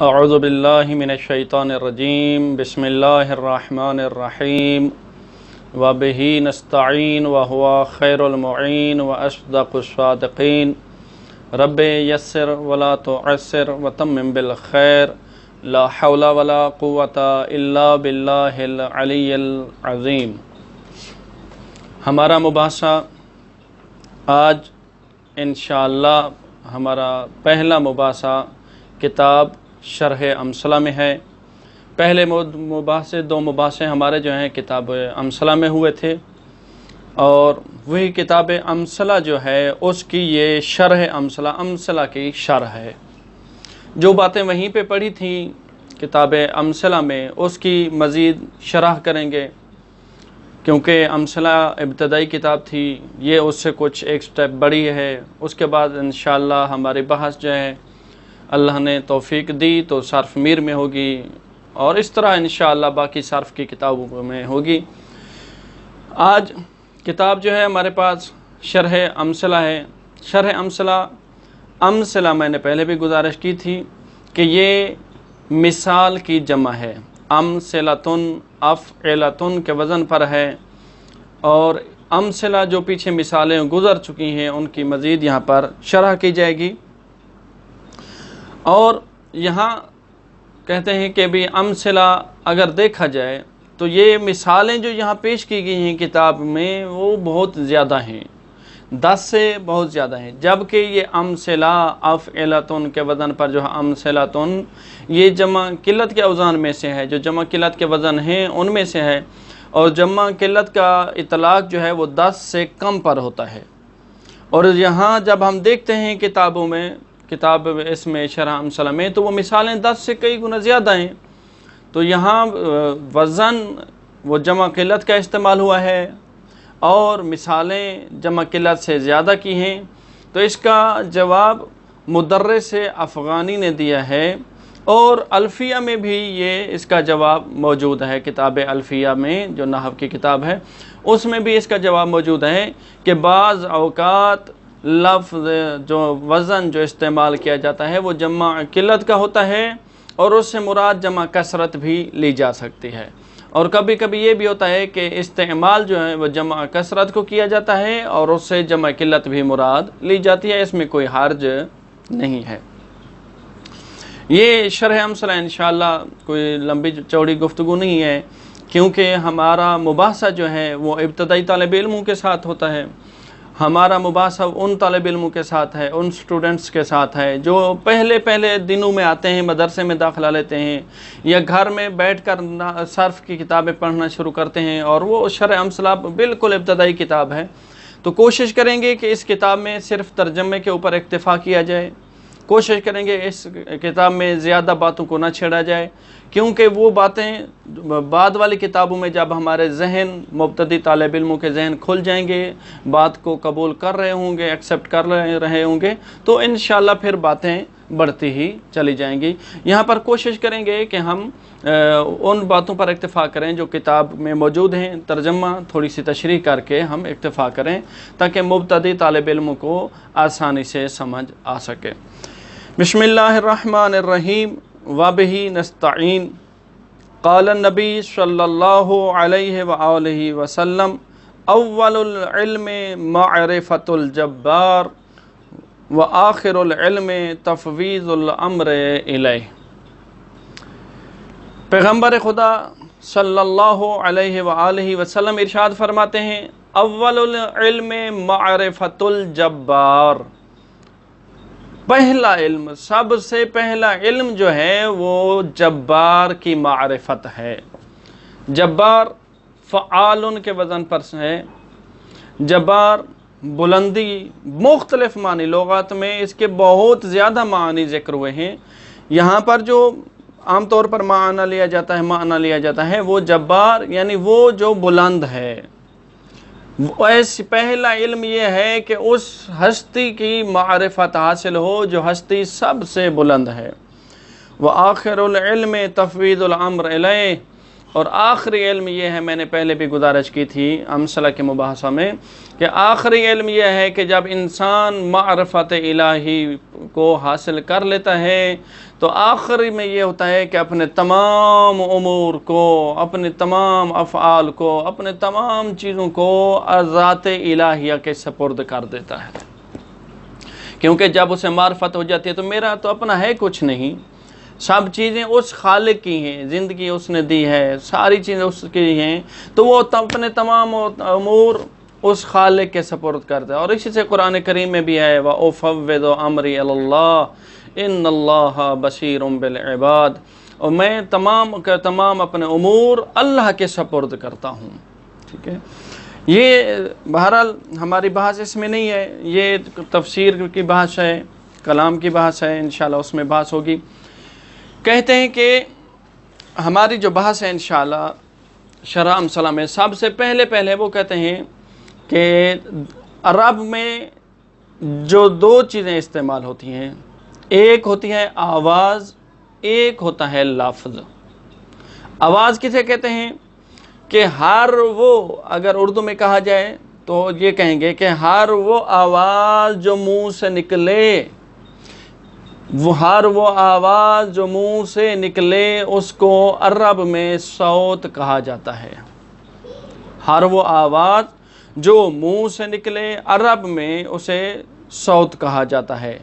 اعوذ باللہ من الشیطان الرجیم بسم اللہ الرحمن الرحیم وبہ نستعین وہو خیر المعین واصدق الصادقین رب یسر ولا تعسر وتمم بالخیر لا حول ولا قوة الا باللہ العلی العظیم۔ ہمارا مباحثہ آج انشاءاللہ ہمارا پہلا مباحثہ کتاب شرح امثلہ میں ہے۔ پہلے دو مباحثے ہمارے جو ہیں کتاب امثلہ میں ہوئے تھے، اور وہی کتاب امثلہ جو ہے اس کی یہ شرح امثلہ کی شرح ہے۔ جو باتیں وہیں پہ پڑھی تھیں کتاب امثلہ میں اس کی مزید شرح کریں گے، کیونکہ امثلہ ابتدائی کتاب تھی، یہ اس سے کچھ ایک سٹیپ بڑی ہے۔ اس کے بعد انشاءاللہ ہماری بحث جو ہے اللہ نے توفیق دی تو صرف میر میں ہوگی، اور اس طرح انشاءاللہ باقی صرف کی کتابوں میں ہوگی۔ آج کتاب جو ہے ہمارے پاس شرح امثلہ ہے۔ شرح امثلہ میں نے پہلے بھی گزارش کی تھی کہ یہ مثال کی جمع ہے۔ امثلۃن افعلۃن کے وزن پر ہے، اور امثلہ جو پیچھے مثالیں گزر چکی ہیں ان کی مزید یہاں پر شرح کی جائے گی۔ اور یہاں کہتے ہیں کہ بھی امثلہ اگر دیکھا جائے تو یہ مثالیں جو یہاں پیش کی گئی ہیں کتاب میں وہ بہت زیادہ ہیں، 10 سے بہت زیادہ ہیں، جبکہ یہ امثلہ افعلۃن کے وزن پر جو ہے امثلۃن یہ جمع قلت کے اوزان میں سے ہے، جو جمع قلت کے وزن ہیں ان میں سے ہے، اور جمع قلت کا اطلاق جو ہے وہ 10 سے کم پر ہوتا ہے۔ اور یہاں جب ہم دیکھتے ہیں کتابوں میں کتاب اس میں شرح امثلہ میں تو وہ مثالیں 10 سے کئی گنا زیادہ ہیں، تو یہاں وزن وہ جمع قلت کا استعمال ہوا ہے اور مثالیں جمع قلت سے زیادہ کی ہیں۔ تو اس کا جواب مدرس افغانی نے دیا ہے، اور الفیہ میں بھی یہ اس کا جواب موجود ہے۔ کتاب الفیہ میں جو نحو کی کتاب ہے اس میں بھی اس کا جواب موجود ہے کہ بعض اوقات لفظ جو وزن جو استعمال کیا جاتا ہے وہ جمع قلت کا ہوتا ہے، اور اس سے مراد جمع کثرت بھی لی جا سکتی ہے، اور کبھی کبھی یہ بھی ہوتا ہے کہ استعمال جو ہے وہ جمع کثرت کو کیا جاتا ہے اور اس سے جمع قلت بھی مراد لی جاتی ہے، اس میں کوئی حرج نہیں ہے۔ یہ شرح امثلہ انشاءاللہ کوئی لمبی چوڑی گفتگو نہیں ہے، کیونکہ ہمارا مباحثہ جو ہے وہ ابتدائی طالب علموں کے ساتھ ہوتا ہے۔ ہمارا مباحثہ ان طالب علموں کے ساتھ ہے، ان سٹوڈنٹس کے ساتھ ہے جو پہلے دنوں میں آتے ہیں، مدرسے میں داخلہ لیتے ہیں، یا گھر میں بیٹھ کر صرف کی کتابیں پڑھنا شروع کرتے ہیں، اور وہ شرح امثلہ بالکل ابتدائی کتاب ہے۔ تو کوشش کریں گے کہ اس کتاب میں صرف ترجمے کے اوپر اکتفا کیا جائے، کوشش کریں گے اس کتاب میں زیادہ باتوں کو نہ چھیڑا جائے، کیونکہ وہ باتیں بعد والی کتابوں میں جب ہمارے ذہن مبتدی طالب علموں کے ذہن کھل جائیں گے، بات کو قبول کر رہے ہوں گے، ایکسیپٹ کر رہے ہوں گے، تو انشاءاللہ پھر باتیں بڑھتی ہی چلی جائیں گی۔ یہاں پر کوشش کریں گے کہ ہم ان باتوں پر اکتفا کریں جو کتاب میں موجود ہیں، ترجمہ تھوڑی سی تشریح کر کے ہم اکتفا کریں تاکہ مبتدی طالب علموں کو آسانی سے سمجھ آ سکے۔ بسم اللہ الرحمن الرحیم وبہ نستعین۔ قال النبی صلی اللہ علیہ وآلہ وسلم اول العلم معرفت الجبار وآخر العلم تفویض الامر الیہ۔ پیغمبر خدا صلی اللہ علیہ وآلہ وسلم ارشاد فرماتے ہیں اول العلم معرفت الجبار، پہلا علم، سب سے پہلا علم جو ہے وہ جبار کی معرفت ہے۔ جبار فعال کے وزن پر ہے۔ جبار بلندی، مختلف معنی لغات میں اس کے بہت زیادہ معنی ذکر ہوئے ہیں۔ یہاں پر جو عام طور پر معنی لیا جاتا ہے وہ جبار یعنی وہ جو بلند ہے۔ ایسے پہلا علم یہ ہے کہ اس ہستی کی معرفت حاصل ہو جو ہستی سب سے بلند ہے۔ وآخر العلم تفویض الامر الیہ، اور آخری علم یہ ہے، میں نے پہلے بھی گزارش کی تھی امثلہ کے مباحثہ میں، کہ آخری علم یہ ہے کہ جب انسان معرفت الہی کو حاصل کر لیتا ہے تو آخری میں یہ ہوتا ہے کہ اپنے تمام امور کو، اپنے تمام افعال کو، اپنے تمام چیزوں کو ذات الہیہ کے سپرد کر دیتا ہے، کیونکہ جب اسے معرفت ہو جاتی ہے تو میرا تو اپنا ہے کچھ نہیں، سب چیزیں اس خالق کی ہیں، زندگی اس نے دی ہے، ساری چیزیں اس کی ہیں، تو وہ اپنے تمام امور اس خالق کے سپرد کرتا ہے۔ اور اسی سے قرآن کریم میں بھی ہے وَأُفَوِّضُ أَمْرِي إِلَى اللَّهِ إِنَّ اللَّهَ بَصِيرٌ بِالْعِبَادِ، اور میں تمام اپنے امور اللہ کے سپرد کرتا ہوں۔ ٹھیک ہے، یہ بہرحال ہماری بحث اس میں نہیں ہے، یہ تفسیر کی بحث ہے، کلام کی بحث ہے، انشاءاللہ اس میں بحث ہوگی۔ کہتے ہیں کہ ہماری جو بحث ہے انشاءاللہ شرح امثلہ میں سب سے پہلے وہ کہتے ہیں کہ عرب میں جو دو چیزیں استعمال ہوتی ہیں، ایک ہوتی ہے آواز، ایک ہوتا ہے لفظ۔ آواز کسے کہتے ہیں کہ ہر وہ، اگر اردو میں کہا جائے تو یہ کہیں گے کہ ہر وہ آواز جو منہ سے نکلے، ہر وہ آواز جو منہ سے نکلے اس کو عرب میں صوت کہا جاتا ہے۔ ہر وہ آواز جو منہ سے نکلے عرب میں اسے صوت کہا جاتا ہے۔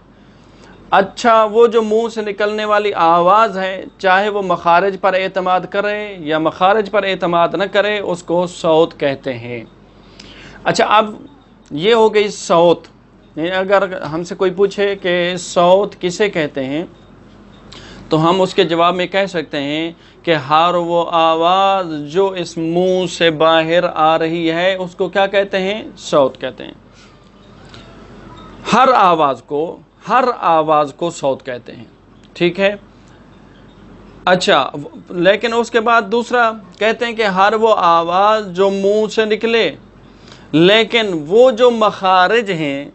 اچھا، وہ جو منہ سے نکلنے والی آواز ہے، چاہے وہ مخارج پر اعتماد کرے یا مخارج پر اعتماد نہ کرے، اس کو صوت کہتے ہیں۔ اچھا، اب یہ ہو گئی صوت۔ اگر ہم سے کوئی پوچھے کہ صوت کسے کہتے ہیں تو ہم اس کے جواب میں کہہ سکتے ہیں کہ ہر وہ آواز جو اس منہ سے باہر آ رہی ہے اس کو کیا کہتے ہیں؟ صوت کہتے ہیں۔ ہر آواز کو صوت کہتے ہیں، ٹھیک ہے۔ اچھا، لیکن اس کے بعد دوسرا کہتے ہیں کہ ہر وہ آواز جو منہ سے نکلے، لیکن وہ جو مخارج ہیں،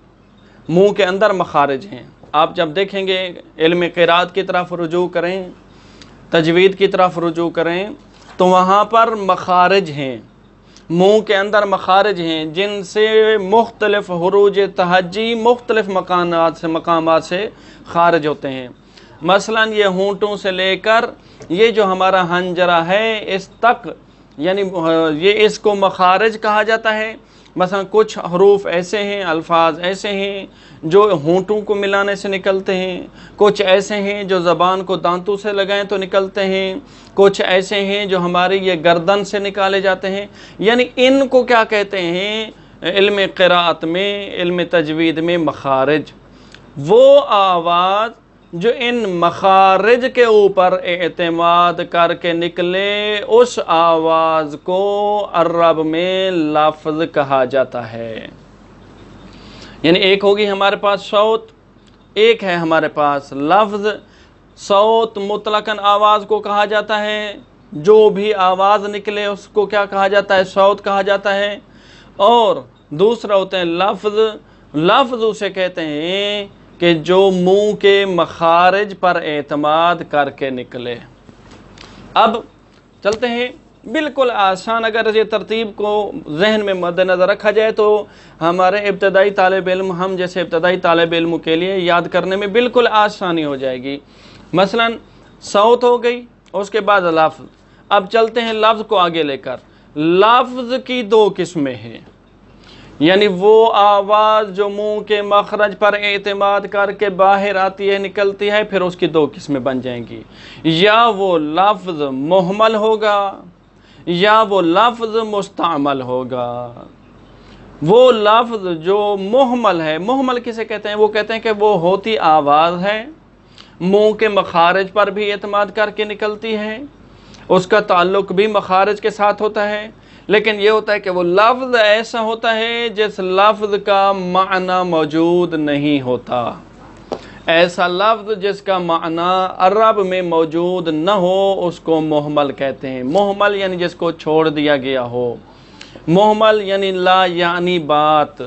منہ کے اندر مخارج ہیں۔ آپ جب دیکھیں گے علم قرات کی طرف رجوع کریں، تجوید کی طرف رجوع کریں تو وہاں پر مخارج ہیں، منہ کے اندر مخارج ہیں جن سے مختلف حروج تہجی مختلف مقامات سے خارج ہوتے ہیں۔ مثلا یہ ہونٹوں سے لے کر یہ جو ہمارا حنجرہ ہے اس تک، یعنی یہ اس کو مخارج کہا جاتا ہے۔ مثلا کچھ حروف ایسے ہیں، الفاظ ایسے ہیں جو ہونٹوں کو ملانے سے نکلتے ہیں، کچھ ایسے ہیں جو زبان کو دانتوں سے لگائیں تو نکلتے ہیں، کچھ ایسے ہیں جو ہماری یہ گردن سے نکالے جاتے ہیں۔ یعنی ان کو کیا کہتے ہیں علم قراءت میں، علم تجوید میں؟ مخارج۔ وہ آواز جو ان مخارج کے اوپر اعتماد کر کے نکلے، اس آواز کو عرب میں لفظ کہا جاتا ہے۔ یعنی ایک ہوگی ہمارے پاس صوت، ایک ہے ہمارے پاس لفظ۔ صوت مطلقاً آواز کو کہا جاتا ہے، جو بھی آواز نکلے اس کو کیا کہا جاتا ہے؟ صوت کہا جاتا ہے۔ اور دوسرا ہوتے ہیں لفظ۔ لفظ اسے کہتے ہیں کہ جو منہ کے مخارج پر اعتماد کر کے نکلے۔ اب چلتے ہیں بالکل آسان، اگر یہ ترتیب کو ذہن میں مد نظر رکھا جائے تو ہمارے ابتدائی طالب علم، ہم جیسے ابتدائی طالب علموں کے لیے یاد کرنے میں بالکل آسانی ہو جائے گی۔ مثلا صوت ہو گئی، اس کے بعد لفظ۔ اب چلتے ہیں لفظ کو آگے لے کر۔ لفظ کی دو قسمیں ہیں، یعنی وہ آواز جو منہ کے مخرج پر اعتماد کر کے باہر آتی ہے، نکلتی ہے، پھر اس کی دو قسمیں بن جائیں گی۔ یا وہ لفظ محمل ہوگا یا وہ لفظ مستعمل ہوگا۔ وہ لفظ جو محمل ہے، محمل کسے کہتے ہیں؟ وہ کہتے ہیں کہ وہ ہوتی آواز ہے، منہ کے مخارج پر بھی اعتماد کر کے نکلتی ہے، اس کا تعلق بھی مخارج کے ساتھ ہوتا ہے، لیکن یہ ہوتا ہے کہ وہ لفظ ایسا ہوتا ہے جس لفظ کا معنی موجود نہیں ہوتا۔ ایسا لفظ جس کا معنی عرب میں موجود نہ ہو اس کو محمل کہتے ہیں۔ محمل یعنی جس کو چھوڑ دیا گیا ہو، محمل یعنی لا یعنی بات،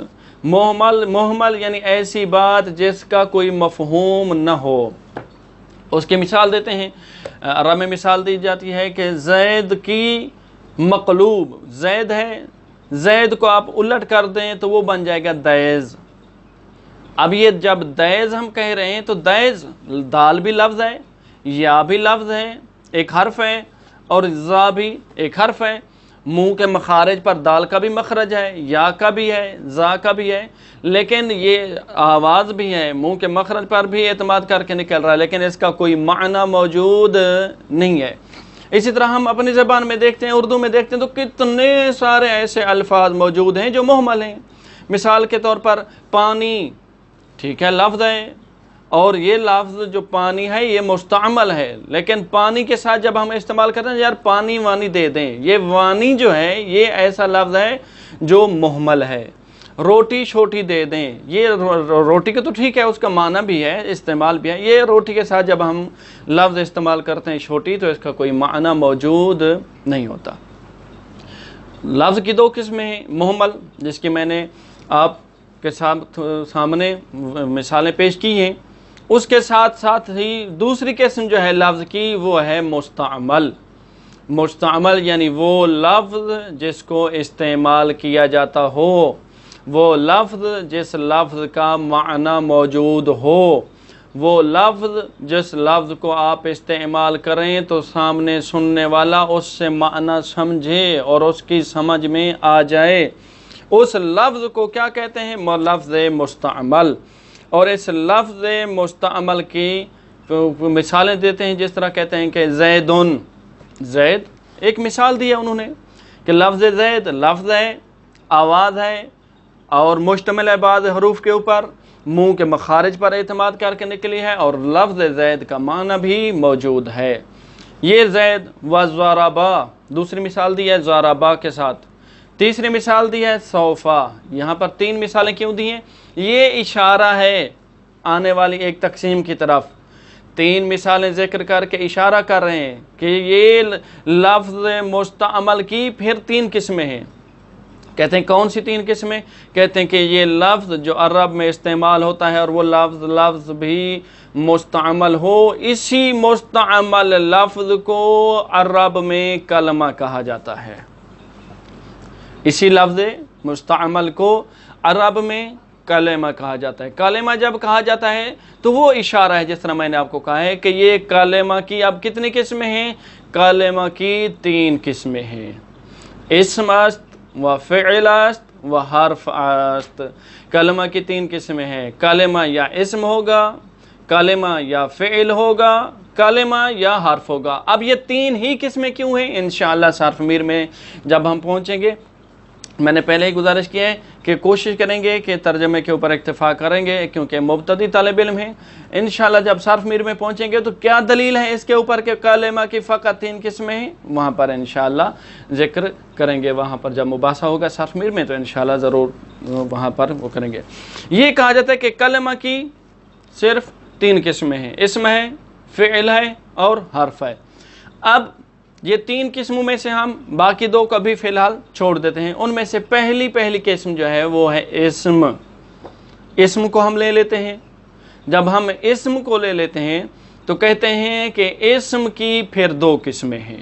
محمل یعنی ایسی بات جس کا کوئی مفہوم نہ ہو۔ اس کی مثال دیتے ہیں، عرب میں مثال دی جاتی ہے کہ زید کی مقلوب، زید ہے، زید کو آپ الٹ کر دیں تو وہ بن جائے گا دیز۔ اب یہ جب دیز ہم کہہ رہے ہیں تو دیز دال بھی لفظ ہے، یا بھی لفظ ہے، ایک حرف ہے، اور زا بھی ایک حرف ہے۔ منہ کے مخارج پر دال کا بھی مخرج ہے، یا کا بھی ہے، زا کا بھی ہے، لیکن یہ آواز بھی ہے، منہ کے مخرج پر بھی اعتماد کر کے نکل رہا ہے، لیکن اس کا کوئی معنی موجود نہیں ہے۔ اسی طرح ہم اپنی زبان میں دیکھتے ہیں، اردو میں دیکھتے ہیں تو کتنے سارے ایسے الفاظ موجود ہیں جو مہمل ہیں۔ مثال کے طور پر پانی، ٹھیک ہے، لفظ ہے، اور یہ لفظ جو پانی ہے یہ مستعمل ہے، لیکن پانی کے ساتھ جب ہم استعمال کرتے ہیں یار پانی وانی دے دیں، یہ وانی جو ہے یہ ایسا لفظ ہے جو مہمل ہے۔ روٹی چھوٹی دے دیں، یہ روٹی کا تو ٹھیک ہے، اس کا معنی بھی ہے، استعمال بھی ہے، یہ روٹی کے ساتھ جب ہم لفظ استعمال کرتے ہیں چھوٹی تو اس کا کوئی معنی موجود نہیں ہوتا۔ لفظ کی دو قسمیں ہیں، مہمل جس کی میں نے آپ کے سامنے مثالیں پیش کی ہیں، اس کے ساتھ ساتھ ہی دوسری قسم جو ہے لفظ کی وہ ہے مستعمل۔ مستعمل یعنی وہ لفظ جس کو استعمال کیا جاتا ہو، وہ لفظ جس لفظ کا معنی موجود ہو، وہ لفظ جس لفظ کو آپ استعمال کریں تو سامنے سننے والا اس سے معنی سمجھے اور اس کی سمجھ میں آ جائے، اس لفظ کو کیا کہتے ہیں؟ لفظ مستعمل۔ اور اس لفظ مستعمل کی مثالیں دیتے ہیں، جس طرح کہتے ہیں کہ زیدن، زید ایک مثال دی ہے انہوں نے کہ لفظ زید لفظ ہے، آواز ہے، اور مشتمل ہے بعض حروف کے اوپر، منہ کے مخارج پر اعتماد کر کے نکلی ہے، اور لفظ زید کا معنی بھی موجود ہے۔ یہ زید و ضربا، دوسری مثال دی ہے ضربا کے ساتھ، تیسری مثال دی ہے سوفا۔ یہاں پر تین مثالیں کیوں دی ہیں؟ یہ اشارہ ہے آنے والی ایک تقسیم کی طرف، تین مثالیں ذکر کر کے اشارہ کر رہے ہیں کہ یہ لفظ مستعمل کی پھر تین قسمیں ہیں۔ کہتے ہیں کون سی تین قسمیں؟ کہتے ہیں کہ یہ لفظ جو عرب میں استعمال ہوتا ہے اور وہ لفظ بھی مستعمل ہو، اسی مستعمل لفظ کو عرب میں کلمہ کہا جاتا ہے۔ اسی لفظ مستعمل کو عرب میں کلمہ کہا جاتا ہے۔ کلمہ جب کہا جاتا ہے تو وہ اشارہ ہے، جس طرح میں نے آپ کو کہا ہے کہ یہ کلمہ کی اب کتنی قسمیں ہیں؟ کلمہ کی تین قسمیں ہیں، اسم است و فعل است و حرف است۔ کلمہ کی تین قسمیں ہیں، کلمہ یا اسم ہوگا، کلمہ یا فعل ہوگا، کلمہ یا حرف ہوگا۔ اب یہ تین ہی قسمیں کیوں ہیں؟ انشاءاللہ صرف میر میں جب ہم پہنچیں گے، میں نے پہلے ہی گزارش کیا ہے کہ کوشش کریں گے کہ ترجمے کے اوپر اکتفا کریں گے، کیونکہ مبتدی طالب علم ہیں۔ انشاءاللہ جب صرف میر میں پہنچیں گے تو کیا دلیل ہے اس کے اوپر کہ کلمہ کی فقط تین قسمیں ہیں، وہاں پر انشاءاللہ ذکر کریں گے۔ وہاں پر جب مباحثہ ہوگا صرف میر میں تو انشاءاللہ ضرور وہاں پر وہ کریں گے۔ یہ کہا جاتا ہے کہ کلمہ کی صرف تین قسمیں ہیں، اسم ہے، فعل ہے اور حرف ہے۔ اب یہ تین قسموں میں سے ہم باقی دو کا بھی فی الحال چھوڑ دیتے ہیں۔ ان میں سے پہلی قسم جو ہے وہ ہے اسم۔ اسم کو ہم لے لیتے ہیں، جب ہم اسم کو لے لیتے ہیں تو کہتے ہیں کہ اسم کی پھر دو قسمیں ہیں۔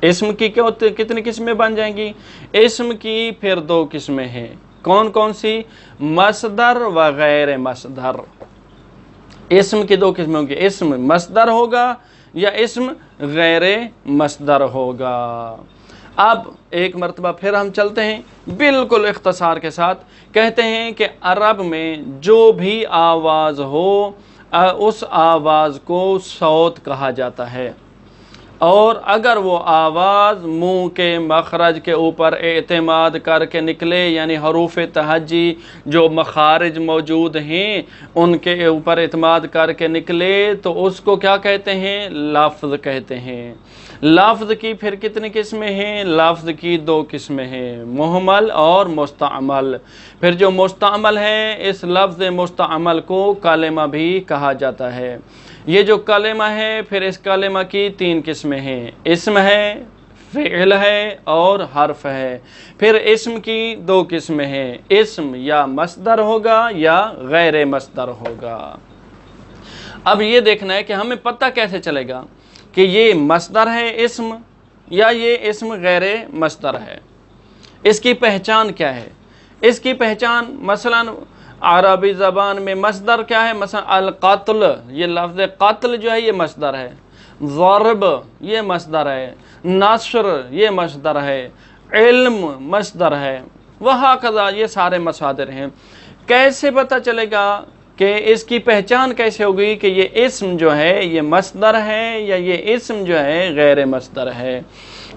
اسم کی کتنی قسمیں بن جائیں گی؟ اسم کی پھر دو قسمیں ہیں، کون کون سی؟ مصدر و غیر مصدر۔ اسم کی دو قسمیں ہوں گی، اسم مصدر ہوگا یا اسم غیر مصدر ہوگا۔ اب ایک مرتبہ پھر ہم چلتے ہیں بالکل اختصار کے ساتھ، کہتے ہیں کہ عرب میں جو بھی آواز ہو اس آواز کو صوت کہا جاتا ہے، اور اگر وہ آواز منہ کے مخرج کے اوپر اعتماد کر کے نکلے، یعنی حروف تہجی جو مخارج موجود ہیں ان کے اوپر اعتماد کر کے نکلے تو اس کو کیا کہتے ہیں؟ لفظ کہتے ہیں۔ لفظ کی پھر کتنی قسمیں ہیں؟ لفظ کی دو قسمیں ہیں، مہمل اور مستعمل۔ پھر جو مستعمل ہے، اس لفظ مستعمل کو کلمہ بھی کہا جاتا ہے۔ یہ جو کلمہ ہے پھر اس کلمہ کی تین قسمیں ہیں، اسم ہے، فعل ہے اور حرف ہے۔ پھر اسم کی دو قسمیں ہیں، اسم یا مصدر ہوگا یا غیر مصدر ہوگا۔ اب یہ دیکھنا ہے کہ ہمیں پتہ کیسے چلے گا کہ یہ مصدر ہے اسم یا یہ اسم غیر مصدر ہے، اس کی پہچان کیا ہے؟ اس کی پہچان مثلا عربی زبان میں مصدر کیا ہے؟ مثلا القتل، یہ لفظ قتل جو ہے یہ مصدر ہے، ضرب یہ مصدر ہے، نصر یہ مصدر ہے، علم مصدر ہے، وہکذا یہ سارے مصادر ہیں۔ کیسے پتہ چلے گا کہ اس کی پہچان کیسے ہوگی کہ یہ اسم جو ہے یہ مصدر ہے یا یہ اسم جو ہے غیر مصدر ہے؟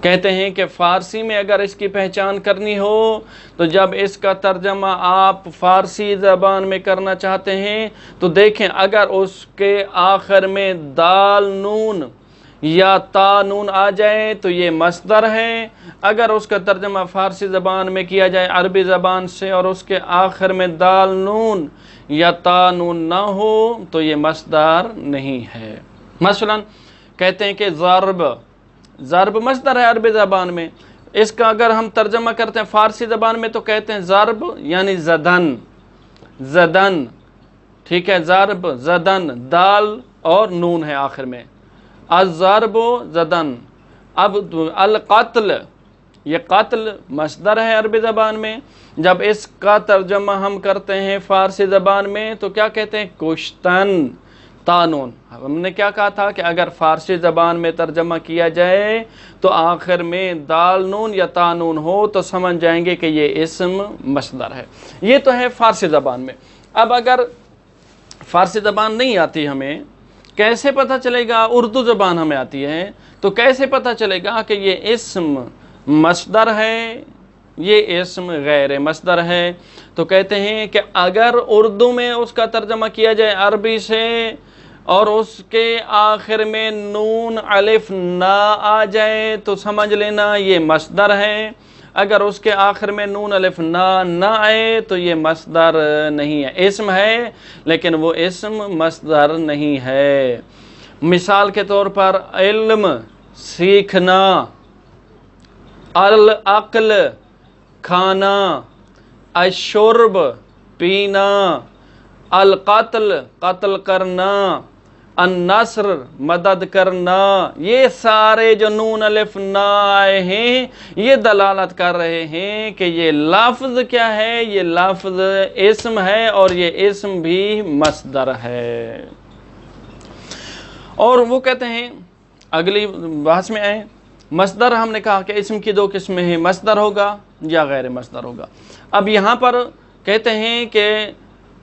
کہتے ہیں کہ فارسی میں اگر اس کی پہچان کرنی ہو تو جب اس کا ترجمہ آپ فارسی زبان میں کرنا چاہتے ہیں تو دیکھیں، اگر اس کے آخر میں دال نون یا تا نون آ جائے تو یہ مصدر ہے۔ اگر اس کا ترجمہ فارسی زبان میں کیا جائے عربی زبان سے اور اس کے آخر میں دال نون یا تا نون نہ ہو تو یہ مصدر نہیں ہے۔ مثلا کہتے ہیں کہ ضرب مصدر ہے عربی زبان میں، اس کا اگر ہم ترجمہ کرتے ہیں فارسی زبان میں تو کہتے ہیں ضرب یعنی زدن، ٹھیک ہے، ضرب زدن، دال اور نون ہے آخر میں، الضرب زدن۔ اب القتل، یہ قتل مصدر ہے عربی زبان میں، جب اس کا ترجمہ ہم کرتے ہیں فارسی زبان میں تو کیا کہتے ہیں؟ کشتن، تانون۔ ہم نے کیا کہا تھا کہ اگر فارسی زبان میں ترجمہ کیا جائے تو آخر میں دال نون یا تانون ہو تو سمجھ جائیں گے کہ یہ اسم مصدر ہے۔ یہ تو ہے فارسی زبان میں۔ اب اگر فارسی زبان نہیں آتی ہمیں، کیسے پتہ چلے گا؟ اردو زبان ہمیں آتی ہے تو کیسے پتہ چلے گا کہ یہ اسم مصدر ہے یہ اسم غیر مصدر ہے؟ تو کہتے ہیں کہ اگر اردو میں اس کا ترجمہ کیا جائے عربی سے اور اس کے آخر میں نون الف نہ آ جائے تو سمجھ لینا یہ مصدر ہے، اگر اس کے آخر میں نون الف نہ آئے تو یہ مصدر نہیں ہے، اسم ہے لیکن وہ اسم مصدر نہیں ہے۔ مثال کے طور پر علم سیکھنا، العقل کھانا، الشرب پینا، القتل قتل کرنا، النصر مدد کرنا، یہ سارے جو نون الف نہ آئے ہیں یہ دلالت کر رہے ہیں کہ یہ لفظ کیا ہے؟ یہ لفظ اسم ہے اور یہ اسم بھی مصدر ہے۔ اور وہ کہتے ہیں اگلی بحث میں آئیں، مصدر ہم نے کہا کہ اسم کی دو قسمیں ہیں، مصدر ہوگا یا غیر مصدر ہوگا۔ اب یہاں پر کہتے ہیں کہ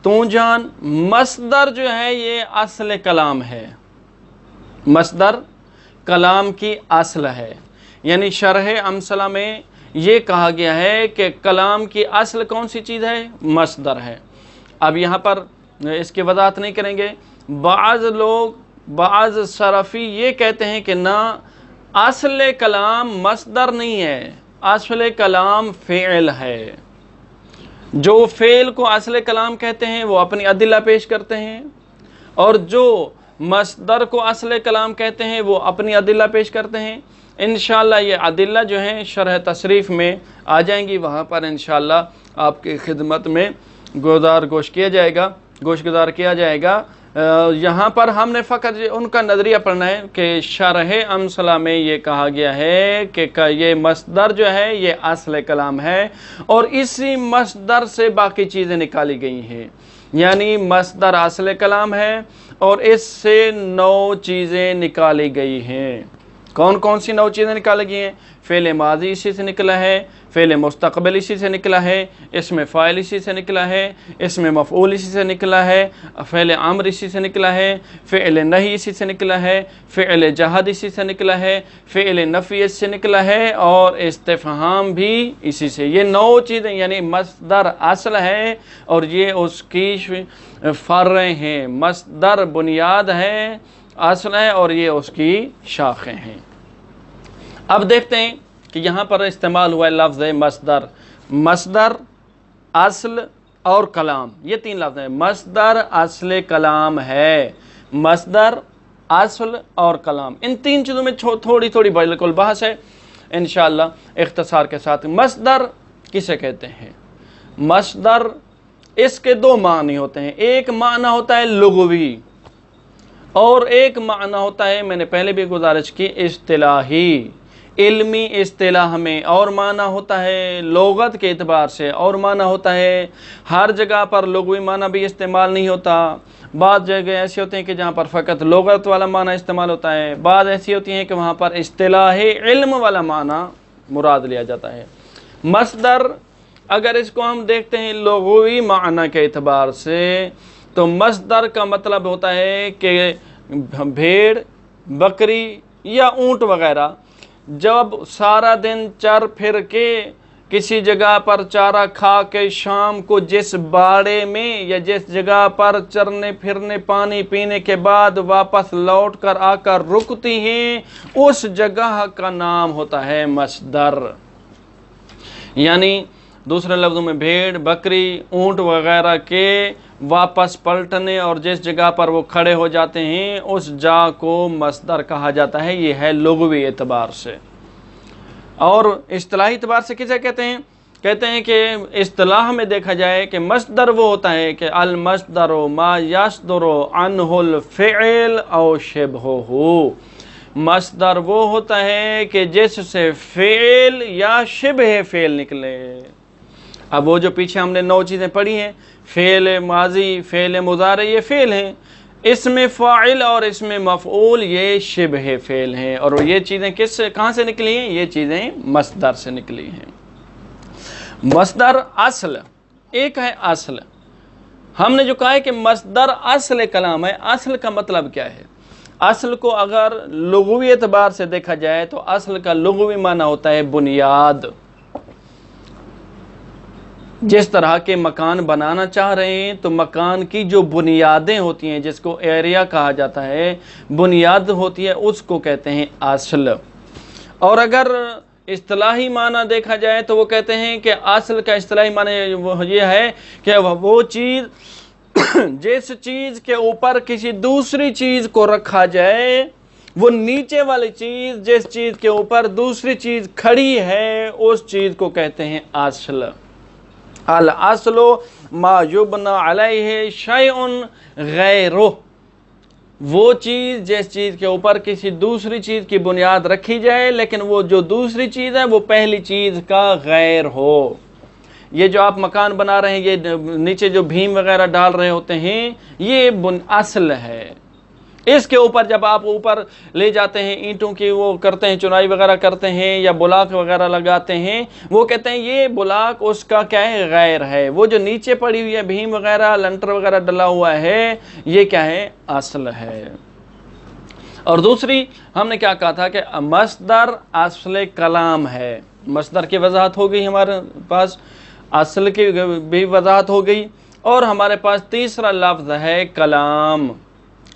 تو جان مصدر جو ہے یہ اصل کلام ہے، مصدر کلام کی اصل ہے، یعنی شرح امثلہ میں یہ کہا گیا ہے کہ کلام کی اصل کون سی چیز ہے؟ مصدر ہے۔ اب یہاں پر اس کی وضاحت نہیں کریں گے، بعض صرفی یہ کہتے ہیں کہ نہ، اصل کلام مصدر نہیں ہے، اصل کلام فعل ہے، جو فعل کو اصل کلام کہتے ہیں وہ اپنی ادلہ پیش کرتے ہیں اور جو مصدر کو اصل کلام کہتے ہیں وہ اپنی ادلہ پیش کرتے ہیں۔ انشاءاللہ یہ ادلہ جو ہیں شرح تصریف میں آ جائیں گی، وہاں پر انشاءاللہ آپ کی خدمت میں گوش گزار کیا جائے گا۔ یہاں پر ہم نے فقط ان کا نظریہ پڑھنا ہے کہ شرح امثلہ میں یہ کہا گیا ہے کہ یہ مصدر جو ہے یہ اصل کلام ہے اور اسی مصدر سے باقی چیزیں نکالی گئی ہیں، یعنی مصدر اصل کلام ہے اور اس سے 9 چیزیں نکالی گئی ہیں۔ کون کون سی 9 چیزیں نکالی گئی ہیں؟ فعل ماضی اسی سے نکلا ہے، فعل مستقبل اسی سے نکلا ہے، اسم فاعل اسی سے نکلا ہے، اسم مفعول اسی سے نکلا ہے، فعل امر اسی سے نکلا ہے، فعل نہی اسی سے نکلا ہے، فعل جہد اسی سے نکلا ہے، فعل نفی اس سے نکلا ہے اور استفہام بھی اسی سے۔ یہ 9 چیزیں یعنی مصدر اصل ہے اور یہ اس کی فرع ہیں، مصدر بنیاد ہے، اصل ہے اور یہ اس کی شاخیں ہیں۔ اب دیکھتے ہیں کہ یہاں پر استعمال ہوا ہے لفظ مصدر، اصل اور کلام، یہ 3 لفظ ہیں۔ مصدر اصل کلام ہے، مصدر اصل اور کلام، ان 3 چیزوں میں تھوڑی بالکل بحث ہے انشاءاللہ اختصار کے ساتھ۔ مصدر کسے کہتے ہیں؟ مصدر اس کے 2 معنی ہوتے ہیں، ایک معنی ہوتا ہے لغوی اور ایک معنی ہوتا ہے، میں نے پہلے بھی گزارش کی، اصطلاحی، علمی اصطلاح میں، اور معنی ہوتا ہے لغت کے اعتبار سے، اور معنی ہوتا ہے ہر جگہ پر لغوی معنی بھی استعمال نہیں ہوتا، بعض جگہ ایسی ہوتے ہیں کہ جہاں پر فقط لغت والا معنی استعمال ہوتا ہے، بعض ایسی ہوتی ہیں کہ وہاں پر اصطلاحی علم والا معنی مراد لیا جاتا ہے۔ مصدر اگر اس کو ہم دیکھتے ہیں لغوی معنی کے اعتبار سے تو مصدر کا مطلب ہوتا ہے کہ بھیڑ، بکری یا اونٹ وغیرہ جب سارا دن چر پھر کے کسی جگہ پر چارہ کھا کے شام کو جس باڑے میں یا جس جگہ پر چرنے پھرنے پانی پینے کے بعد واپس لوٹ کر آ کر رکتی ہیں، اس جگہ کا نام ہوتا ہے مصدر۔ یعنی دوسرے لفظوں میں بھیڑ، بکری، اونٹ وغیرہ کے واپس پلٹنے اور جس جگہ پر وہ کھڑے ہو جاتے ہیں اس جا کو مصدر کہا جاتا ہے۔ یہ ہے لغوی اعتبار سے۔ اور اصطلاحی اعتبار سے کسے کہتے ہیں؟ کہتے ہیں کہ اصطلاح میں دیکھا جائے کہ مصدر وہ ہوتا ہے کہ المصدر ما یصدر عنہ الفعل او شبہہ، مصدر وہ ہوتا ہے کہ جس سے فعل یا شبہ فعل نکلے۔ اب وہ جو پیچھے ہم نے 9 چیزیں پڑھی ہیں، فعل ماضی، فعل مضارع، یہ فعل ہیں، اسم فاعل اور اسم مفعول یہ شبہ فعل ہیں، اور یہ چیزیں کہاں سے نکلی ہیں؟ یہ چیزیں مصدر سے نکلی ہیں۔ مصدر اصل، ایک ہے اصل، ہم نے جو کہا ہے کہ مصدر اصل کلام ہے، اصل کا مطلب کیا ہے؟ اصل کو اگر لغوی اعتبار سے دیکھا جائے تو اصل کا لغوی معنی ہوتا ہے بنیاد۔ جس طرح کے مکان بنانا چاہ رہے ہیں تو مکان کی جو بنیادیں ہوتی ہیں جس کو ایریا کہا جاتا ہے، بنیاد ہوتی ہے، اس کو کہتے ہیں اصل۔ اور اگر اصطلاحی معنی دیکھا جائے تو وہ کہتے ہیں کہ اصل کا اصطلاحی معنی یہ ہے کہ وہ چیز جس چیز کے اوپر کسی دوسری چیز کو رکھا جائے، وہ نیچے والی چیز جس چیز کے اوپر دوسری چیز کھڑی ہے اس چیز کو کہتے ہیں اصل۔ الاصل ما یبنى علیہ شیء غیرہ، وہ چیز جس چیز کے اوپر کسی دوسری چیز کی بنیاد رکھی جائے لیکن وہ جو دوسری چیز ہے وہ پہلی چیز کا غیر ہو۔ یہ جو آپ مکان بنا رہے ہیں، یہ نیچے جو بھیم وغیرہ ڈال رہے ہوتے ہیں، یہ اصل ہے۔ اس کے اوپر جب آپ اوپر لے جاتے ہیں اینٹوں کی وہ کرتے ہیں، چنائی وغیرہ کرتے ہیں یا بلاک وغیرہ لگاتے ہیں، وہ کہتے ہیں یہ بلاک اس کا کیا ہے؟ غیر ہے۔ وہ جو نیچے پڑی ہوئی ہے بھیم وغیرہ لنٹر وغیرہ ڈلا ہوا ہے، یہ کیا ہے؟ اصل ہے۔ اور دوسری ہم نے کیا کہا تھا کہ مصدر اصل کلام ہے۔ مصدر کی وضاحت ہو گئی ہمارے پاس، اصل کی بھی وضاحت ہو گئی، اور ہمارے پاس تیسرا لفظ ہے کلام۔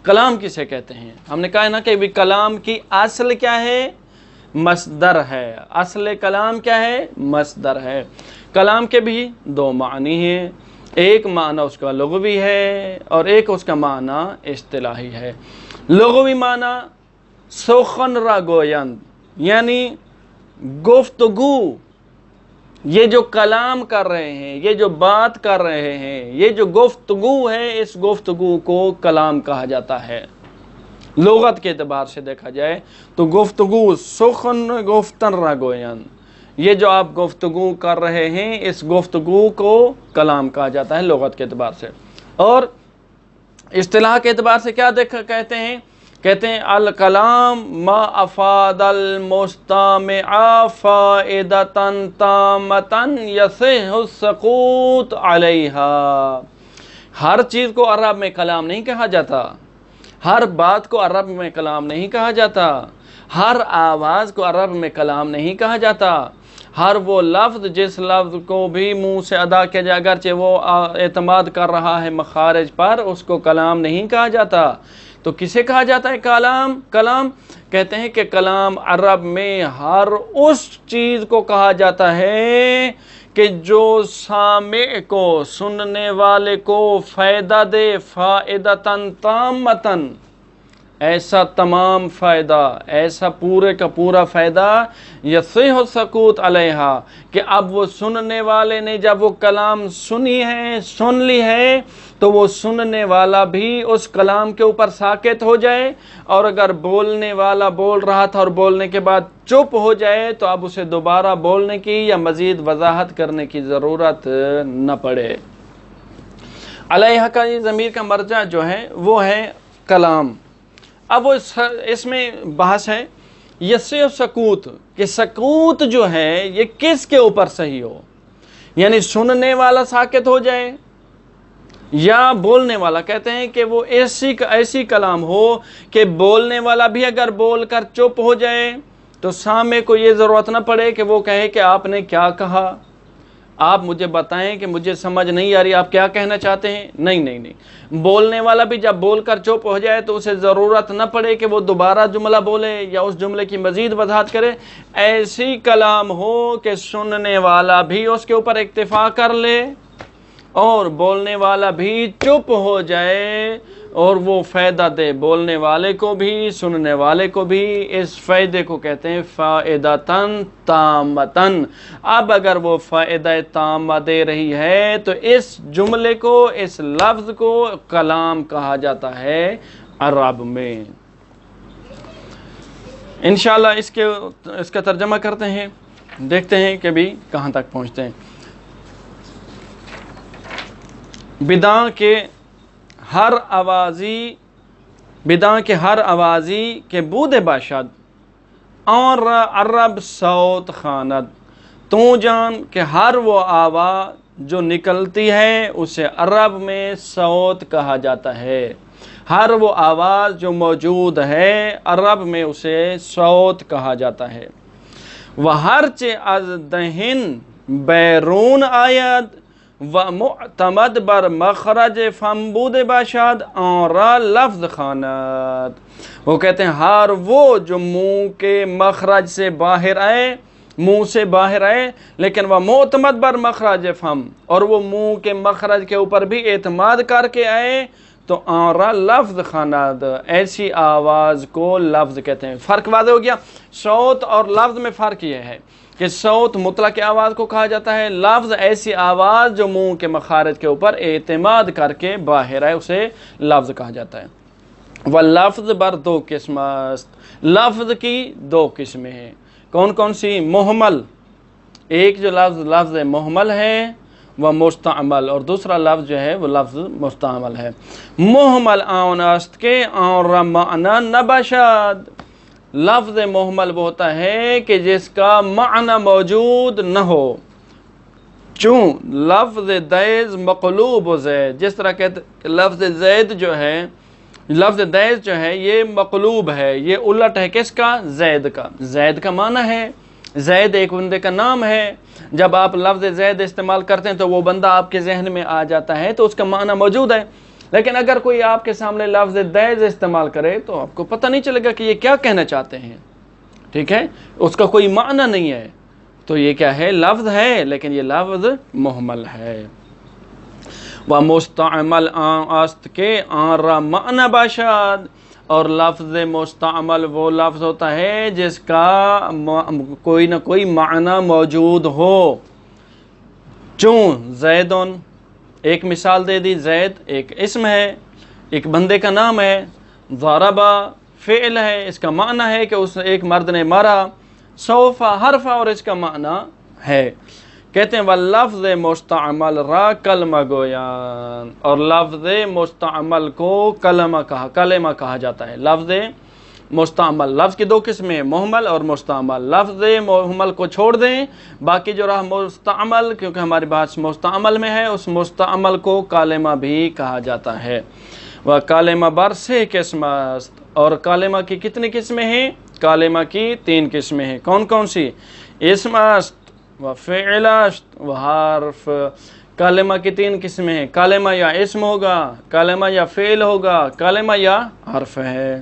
کلام کسے کہتے ہیں؟ ہم نے کہا نا کہ بھی کلام کی اصل کیا ہے؟ مصدر ہے۔ اصل کلام کیا ہے؟ مصدر ہے۔ کلام کے بھی 2 معنی ہیں، ایک معنی اس کا لغوی ہے اور ایک اس کا معنی اصطلاحی ہے۔ لغوی معنی سخن را گویند، یعنی گفتگو، یہ جو کلام کر رہے ہیں، یہ جو بات کر رہے ہیں، یہ جو گفتگو ہے، اس گفتگو کو کلام کہا جاتا ہے۔ لغت کے اعتبار سے دیکھا جائے تو گفتگو سخن گفتن را گویند، یہ جو آپ گفتگو کر رہے ہیں اس گفتگو کو کلام کہا جاتا ہے لغت کے اعتبار سے۔ اور اصطلاح کے اعتبار سے کیا کہتے ہیں؟ کہتے ہیں الکلام ما افاد المستمع فائدۃ تامۃ یصح السکوت علیہا۔ ہر چیز کو عرب میں کلام نہیں کہا جاتا، ہر بات کو عرب میں کلام نہیں کہا جاتا، ہر آواز کو عرب میں کلام نہیں کہا جاتا، ہر وہ لفظ جس لفظ کو بھی منہ سے ادا کیا جائے اگرچہ وہ اعتماد کر رہا ہے مخارج پر، اس کو کلام نہیں کہا جاتا۔ تو کسے کہا جاتا ہے کلام؟ کلام کہتے ہیں کہ کلام عرب میں ہر اس چیز کو کہا جاتا ہے کہ جو سامع کو، سننے والے کو فائدہ دے، فائدتاً تامتاً، ایسا تمام فائدہ، ایسا پورے کا پورا فائدہ یصح السکوت علیہا کہ اب وہ سننے والے نے جب وہ کلام سن لی ہے تو وہ سننے والا بھی اس کلام کے اوپر ساکت ہو جائے، اور اگر بولنے والا بول رہا تھا اور بولنے کے بعد چپ ہو جائے تو اب اسے دوبارہ بولنے کی یا مزید وضاحت کرنے کی ضرورت نہ پڑے۔ علیہ کا یہ ضمیر کا مرجع جو ہے وہ ہے کلام۔ اب وہ اس میں بحث ہے یصح السکوت کہ سکوت جو ہے یہ کس کے اوپر صحیح ہو، یعنی سننے والا ساکت ہو جائے یا بولنے والا۔ کہتے ہیں کہ وہ ایسی کلام ہو کہ بولنے والا بھی اگر بول کر چپ ہو جائے تو سامنے کو یہ ضرورت نہ پڑے کہ وہ کہے کہ آپ نے کیا کہا، آپ مجھے بتائیں کہ مجھے سمجھ نہیں آ رہی آپ کیا کہنا چاہتے ہیں۔ نہیں، بولنے والا بھی جب بول کر چپ ہو جائے تو اسے ضرورت نہ پڑے کہ وہ دوبارہ جملہ بولے یا اس جملے کی مزید وضاحت کرے۔ ایسی کلام ہو کہ سننے والا بھی اس کے اوپر اکتفا کر لے اور بولنے والا بھی چپ ہو جائے، اور وہ فائدہ دے بولنے والے کو بھی سننے والے کو بھی۔ اس فائدے کو کہتے ہیں فائدتن تامتن۔ اب اگر وہ فائدہ تامہ دے رہی ہے تو اس جملے کو، اس لفظ کو کلام کہا جاتا ہے عرب میں۔ انشاءاللہ اس کا ترجمہ کرتے ہیں، دیکھتے ہیں کہ بھی کہاں تک پہنچتے ہیں۔ بداں کے ہر آوازی کے بود باشد اور عرب صوت خواند۔ تو جان کہ ہر وہ آواز جو نکلتی ہے اسے عرب میں صوت کہا جاتا ہے۔ ہر وہ آواز جو موجود ہے عرب میں اسے صوت کہا جاتا ہے۔ وہرچہ از دہن بیرون آید و معتمد بر مخرج فم بود باشد اور لفظ خواند۔ وہ کہتے ہیں ہر وہ جو منہ کے مخرج سے باہر آئے، منہ سے باہر آئے، لیکن وہ معتمد بر مخرج فم، اور وہ منہ کے مخرج کے اوپر بھی اعتماد کر کے آئے تو اور لفظ خواند، ایسی آواز کو لفظ کہتے ہیں۔ فرق واضح ہو گیا۔ صوت اور لفظ میں فرق یہ ہے کہ صوت مطلق آواز کو کہا جاتا ہے، لفظ ایسی آواز جو منہ کے مخارج کے اوپر اعتماد کر کے باہر ہے اسے لفظ کہا جاتا ہے۔ واللفظ بر دو قسم است، لفظ کی دو قسمیں ہیں۔ کون کون سی؟ محمل، ایک جو لفظ محمل ہے وہ مستعمل، اور دوسرا لفظ جو ہے وہ لفظ مستعمل ہے۔ محمل آن است کے اور معنی نباشد، لفظ محمل وہ ہوتا ہے کہ جس کا معنی موجود نہ ہو، چون لفظ دیز مقلوب و زید، جس طرح کہتے کہ لفظ زید جو ہے، لفظ دیز جو ہے یہ مقلوب ہے، یہ الٹ ہے کس کا؟ زید کا۔ زید کا معنی ہے، زید ایک بندے کا نام ہے، جب آپ لفظ زید استعمال کرتے ہیں تو وہ بندہ آپ کے ذہن میں آ جاتا ہے تو اس کا معنی موجود ہے۔ لیکن اگر کوئی آپ کے سامنے لفظ دیز استعمال کرے تو آپ کو پتہ نہیں چلے گا کہ یہ کیا کہنا چاہتے ہیں، ٹھیک ہے، اس کا کوئی معنی نہیں ہے، تو یہ کیا ہے؟ لفظ ہے، لیکن یہ لفظ محمل ہے۔ وَمُسْتَعْمَلْ آست کے آرہ معنی باشد، اور لفظ مستعمل وہ لفظ ہوتا ہے جس کا کوئی نہ کوئی معنی موجود ہو۔ چون زیدن، ایک مثال دے دی، زید ایک اسم ہے، ایک بندے کا نام ہے، ضربہ فعل ہے، اس کا معنی ہے کہ اس ایک مرد نے مارا، سوف حرف، اور اس کا معنی ہے۔ کہتے ہیں واللفظ مستعمل را کلمہ گویان، اور لفظ مستعمل کو کلمہ کہا جاتا ہے۔ لفظ مستعمل، لفظ کی دو قسمیں، محمل اور مستعمل۔ لفظ محمل کو چھوڑ دیں، باقی جو رہا مستعمل، کیونکہ ہماری بات مستعمل میں ہے، اس مستعمل کو کلمہ بھی کہا جاتا ہے۔ وہ کلمہ بر سے قسم است، اور کلمہ کی کتنی قسمیں ہیں؟ کلمہ کی 3 قسمیں ہیں۔ کون کون سی؟ اسم است و فعل است و حرف۔ کلمہ کی 3 قسمیں ہیں، کلمہ یا اسم ہوگا، کلمہ یا فعل ہوگا، کلمہ یا حرف ہے۔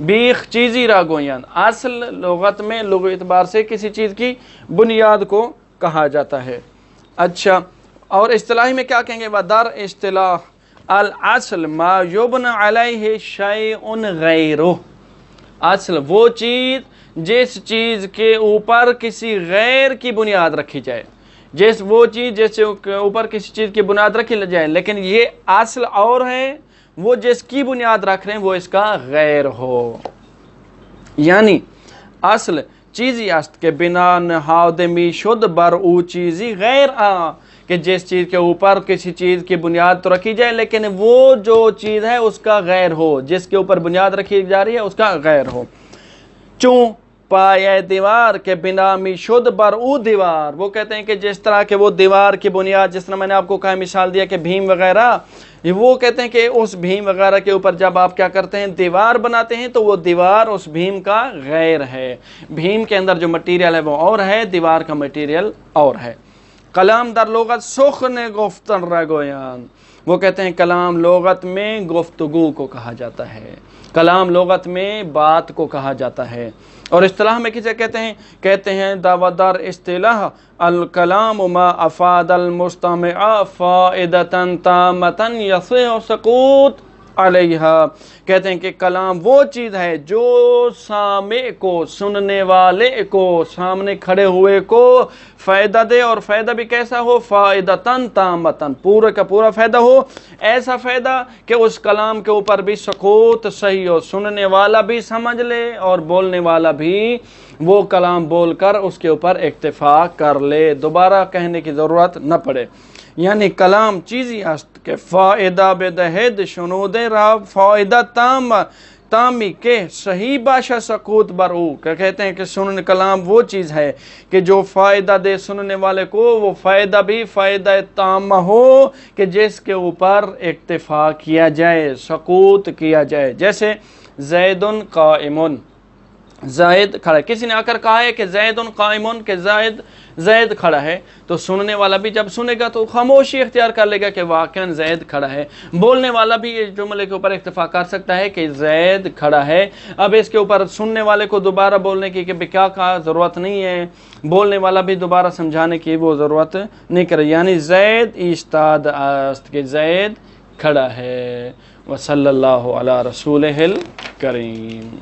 بیخ چیزی را گویند، اصل لغت میں لغوی اعتبار سے کسی چیز کی بنیاد کو کہا جاتا ہے۔ اچھا، اور اصطلاحی میں کیا کہیں گے؟ در اصطلاح الاصل ما یبنى علیہ شیء غیرہ، اصل وہ چیز جس چیز کے اوپر کسی غیر کی بنیاد رکھی جائے، وہ چیز جس کے اوپر کسی چیز کی بنیاد رکھی جائے لیکن یہ اصل اور ہے، وہ جس کی بنیاد رکھ رہے ہیں وہ اس کا غیر ہو۔ یعنی اصل چیزی است کہ بنا نہاد می شد بر او چیزی غیر کہ جس چیز کے اوپر کسی چیز کی بنیاد تو رکھی جائے لیکن وہ جو چیز ہے اس کا غیر ہو، جس کے اوپر بنیاد رکھی جا رہی ہے اس کا غیر ہو۔ چون پائے دیوار کے بنا می شد بر او دیوار، وہ کہتے ہیں کہ جس طرح کہ وہ دیوار کی بنیاد، جس طرح میں نے آپ کو کہا مثال دیا کہ بھیم وغیرہ، وہ کہتے ہیں کہ اس بھیم وغیرہ کے اوپر جب آپ کیا کرتے ہیں دیوار بناتے ہیں تو وہ دیوار اس بھیم کا غیر ہے، بھیم کے اندر جو مٹیریل ہے وہ اور ہے، دیوار کا مٹیریل اور ہے۔ کلام در لغت سخن گفتن را گویند، وہ کہتے ہیں کلام لغت میں گفتگو کو کہا جاتا ہے، کلام لغت میں بات کو کہا جاتا ہے۔ اور اصطلاح میں کسے کہتے ہیں در اصطلاح الکلام ما افاد المستمع فائدتا تامتا یصح سکوت علیہا، کہتے ہیں کہ کلام وہ چیز ہے جو سامع کو، سننے والے کو، سامنے کھڑے ہوئے کو فائدہ دے، اور فائدہ بھی کیسا ہو؟ فائدتاً تامتاً، پورا کا پورا فائدہ ہو، ایسا فائدہ کہ اس کلام کے اوپر بھی سکوت صحیح ہو، سننے والا بھی سمجھ لے اور بولنے والا بھی وہ کلام بول کر اس کے اوپر اکتفا کر لے، دوبارہ کہنے کی ضرورت نہ پڑے۔ یعنی کلام چیزی است کہ فائدہ بدہد شنود را فائدہ تامی کہ صحیح باشا سکوت بر او، کہتے ہیں کہ سنن کلام وہ چیز ہے کہ جو فائدہ دے سننے والے کو، وہ فائدہ بھی فائدہ تام ہو کہ جس کے اوپر اکتفا کیا جائے، سکوت کیا جائے۔ جیسے زید قائمن، زید کھڑا ہے، کسی نے آ کر کہا ہے کہ زید قائمن، کہ زید کھڑا ہے، تو سننے والا بھی جب سنے گا تو خاموشی اختیار کر لے گا کہ واقعاً زید کھڑا ہے، بولنے والا بھی اس جملے کے اوپر اکتفا کر سکتا ہے کہ زید کھڑا ہے۔ اب اس کے اوپر سننے والے کو دوبارہ بولنے کی کہ کیا کہا ضرورت نہیں ہے، بولنے والا بھی دوبارہ سمجھانے کی وہ ضرورت نہیں کرے، یعنی زید ایستاد است کہ زید کھڑا ہے۔ وصلی اللہ علی رسولہ الکریم۔